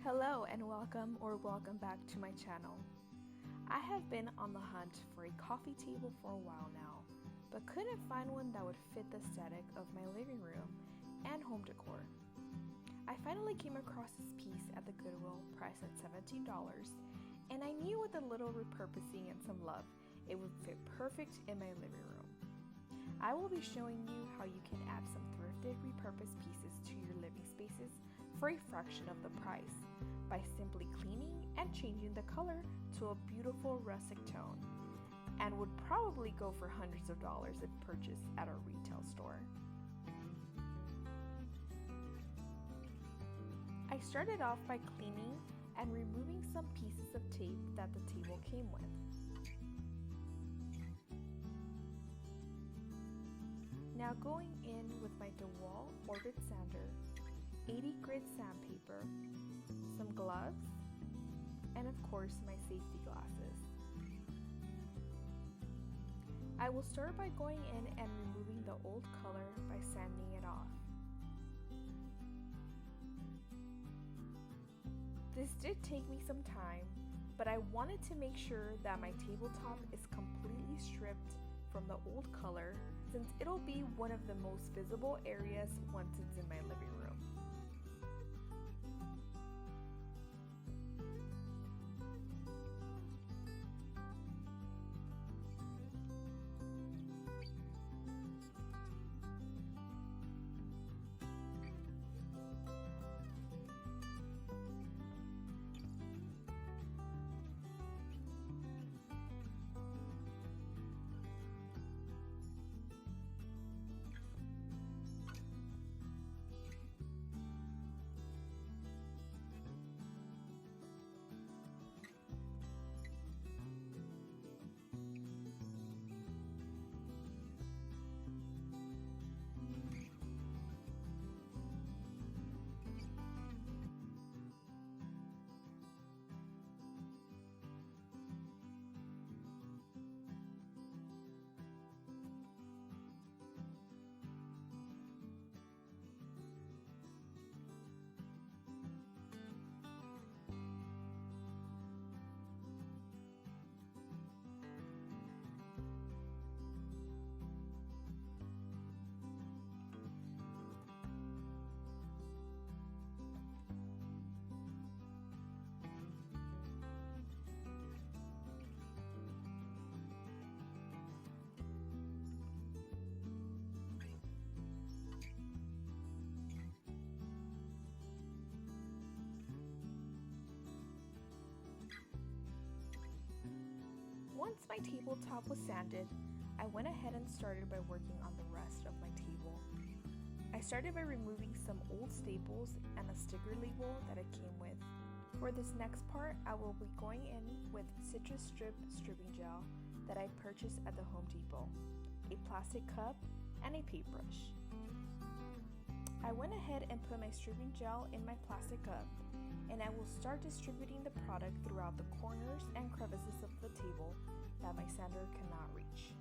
Hello and welcome back to my channel. I have been on the hunt for a coffee table for a while now, but couldn't find one that would fit the aesthetic of my living room and home decor. I finally came across this piece at the Goodwill priced at $17, and I knew with a little repurposing and some love, it would fit perfect in my living room. I will be showing you how you can add some thrifted repurposed pieces to your living spaces for a fraction of the price by simply cleaning and changing the color to a beautiful rustic tone, and would probably go for hundreds of dollars if purchased at a retail store. I started off by cleaning and removing some pieces of tape that the table came with. Now going in with my DeWalt Orbit sander, 80 grit sandpaper, some gloves, and of course my safety glasses. I will start by going in and removing the old color by sanding it off. This did take me some time, but I wanted to make sure that my tabletop is completely stripped from the old color, since it'll be one of the most visible areas once it's in my living room. Once my tabletop was sanded, I went ahead and started by working on the rest of my table. I started by removing some old staples and a sticker label that it came with. For this next part, I will be going in with citrus strip stripping gel that I purchased at the Home Depot, a plastic cup, and a paintbrush. I went ahead and put my stripping gel in my plastic cup, and I will start distributing the product throughout the corners and crevices of the table that my sander cannot reach.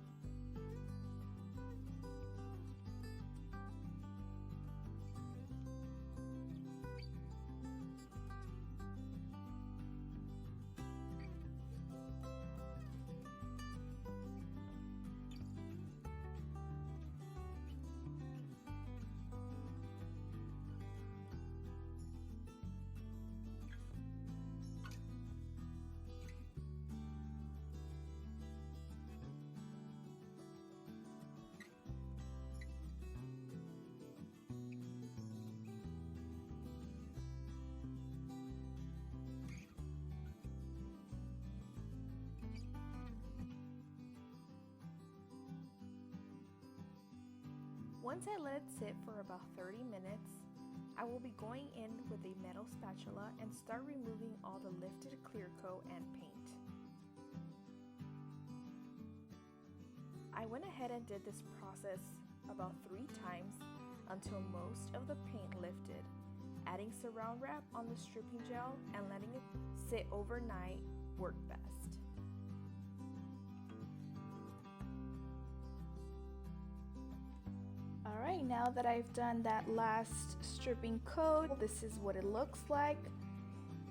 Once I let it sit for about 30 minutes, I will be going in with a metal spatula and start removing all the lifted clear coat and paint. I went ahead and did this process about 3 times until most of the paint lifted, adding saran wrap on the stripping gel and letting it sit overnight worked best. Alright, now that I've done that last stripping coat, this is what it looks like.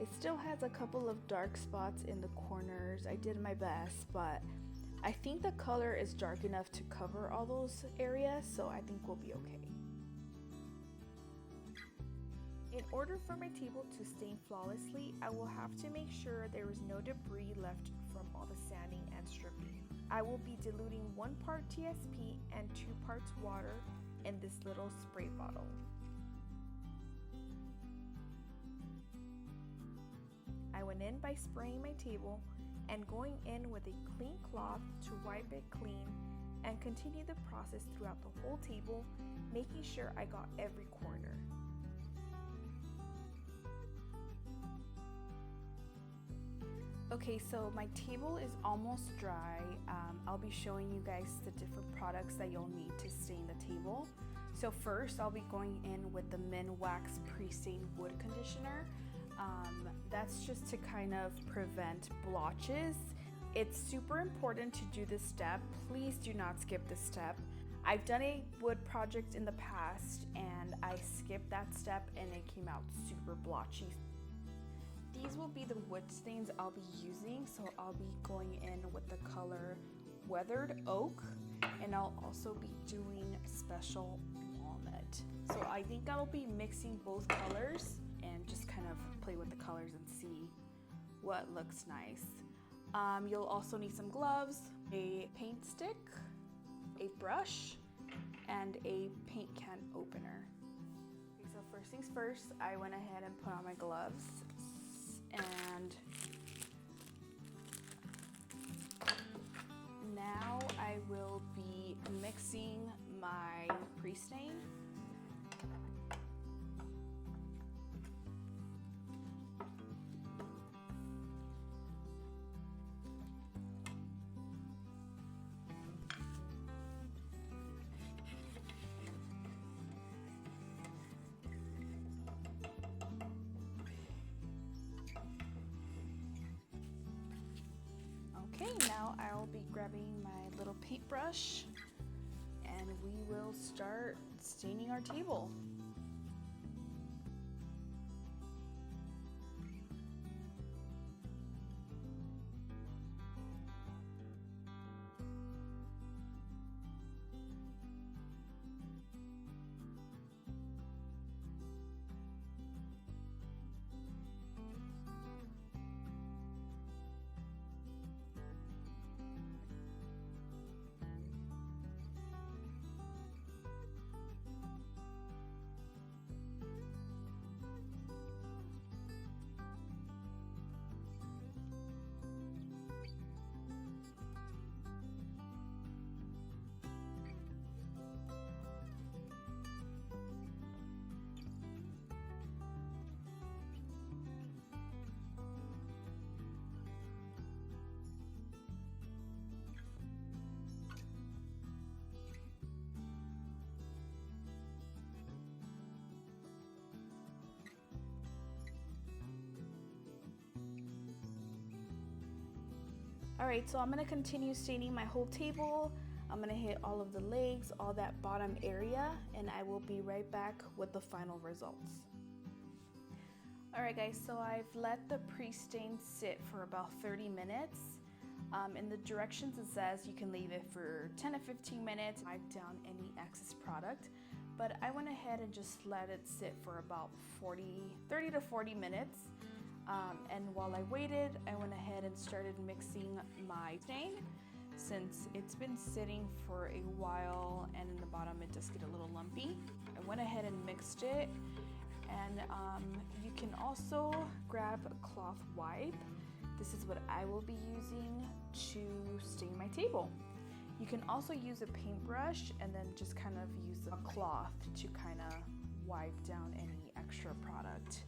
It still has a couple of dark spots in the corners. I did my best, but I think the color is dark enough to cover all those areas, so I think we'll be okay. In order for my table to stain flawlessly, I will have to make sure there is no debris left from all the sanding and stripping. I will be diluting 1 part TSP and 2 parts water in this little spray bottle. I went in by spraying my table and going in with a clean cloth to wipe it clean, and continue the process throughout the whole table, making sure I got every corner. Okay, so my table is almost dry. I'll be showing you guys the different products that you'll need to stain the table. So first, I'll be going in with the Minwax Pre-Stain Wood Conditioner. That's just to kind of prevent blotches. It's super important to do this step. Please do not skip this step. I've done a wood project in the past and I skipped that step and it came out super blotchy. These will be the wood stains I'll be using, so I'll be going in with the color Weathered Oak, and I'll also be doing Special Walnut. So I think I'll be mixing both colors and just kind of play with the colors and see what looks nice. You'll also need some gloves, a paint stick, a brush, and a paint can opener. Okay, so first things first, I went ahead and put on my gloves. And now I will be mixing my pre-stain. Okay, now I'll be grabbing my little paintbrush and we will start staining our table. Alright, so I'm going to continue staining my whole table. I'm going to hit all of the legs, all that bottom area, and I will be right back with the final results. Alright guys, so I've let the pre-stain sit for about 30 minutes. In the directions it says you can leave it for 10 to 15 minutes, wipe down any excess product. But I went ahead and just let it sit for about 30 to 40 minutes. And while I waited, I went ahead and started mixing my stain. Since it's been sitting for a while and in the bottom it does get a little lumpy, I went ahead and mixed it. And you can also grab a cloth wipe. This is what I will be using to stain my table. You can also use a paintbrush and then just kind of use a cloth to kind of wipe down any extra product.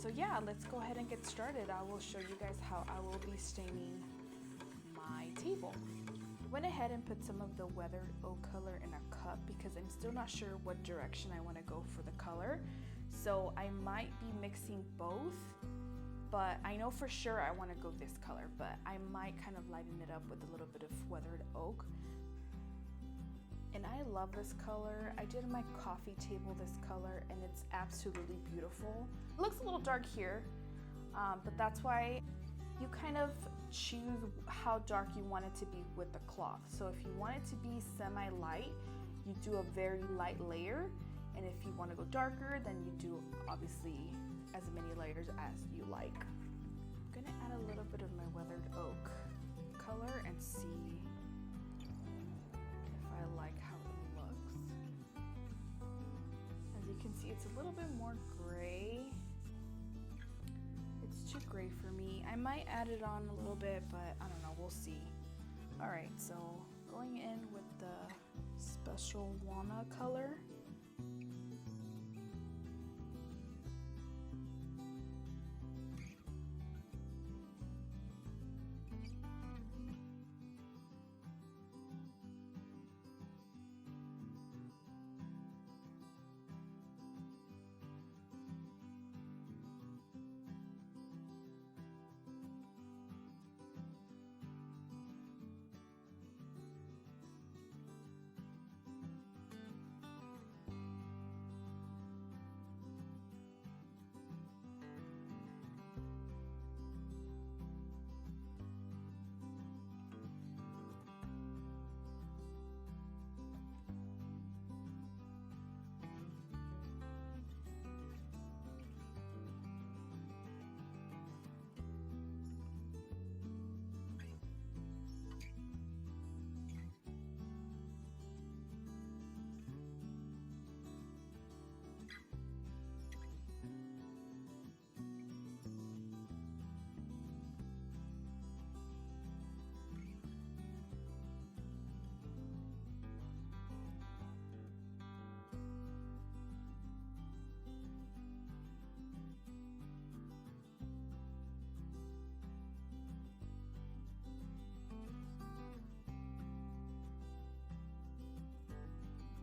So yeah, let's go ahead and get started. I will show you guys how I will be staining my table. Went ahead and put some of the weathered oak color in a cup because I'm still not sure what direction I want to go for the color. So I might be mixing both, but I know for sure I want to go this color, but I might kind of lighten it up with a little bit of weathered oak. and I love this color. I did my coffee table this color and it's absolutely beautiful. It looks a little dark here, but that's why you kind of choose how dark you want it to be with the cloth. So if you want it to be semi-light, you do a very light layer, and if you want to go darker, then you do obviously as many layers as you like. I'm gonna add a little bit of my weathered oak color and see if I like how it looks. As you can see, it's a little bit more gray. It's too gray for me. I might add it on a little bit, but I don't know, we'll see. All right, so going in with the special walnut color.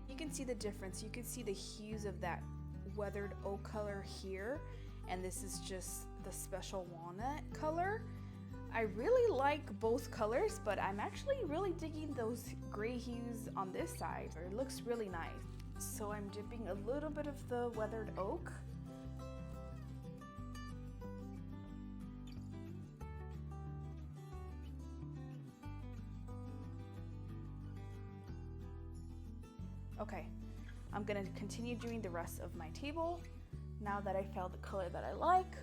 You can see the difference. You can see the hues of that weathered oak color here, and this is just the special walnut color. I really like both colors, but I'm actually really digging those gray hues on this side. It looks really nice. So I'm dipping a little bit of the weathered oak. Okay, I'm gonna continue doing the rest of my table now that I found the color that I like.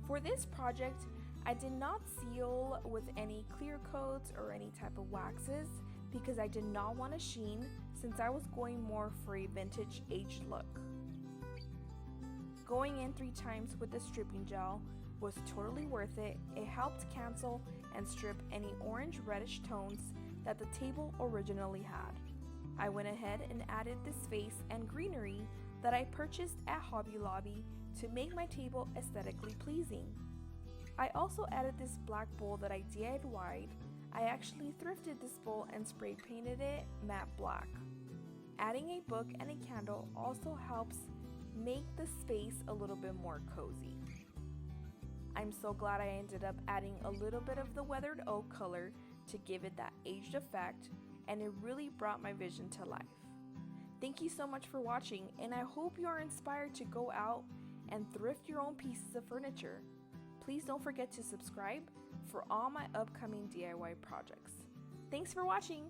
For this project, I did not seal with any clear coats or any type of waxes because I did not want a sheen since I was going more for a vintage aged look. Going in 3 times with the stripping gel was totally worth it. It helped cancel and strip any orange reddish tones that the table originally had. I went ahead and added this vase and greenery that I purchased at Hobby Lobby to make my table aesthetically pleasing. I also added this black bowl that I DIY'd. I actually thrifted this bowl and spray painted it matte black. Adding a book and a candle also helps make the space a little bit more cozy. I'm so glad I ended up adding a little bit of the weathered oak color to give it that aged effect, and it really brought my vision to life. Thank you so much for watching, and I hope you are inspired to go out and thrift your own pieces of furniture. Please don't forget to subscribe for all my upcoming DIY projects. Thanks for watching!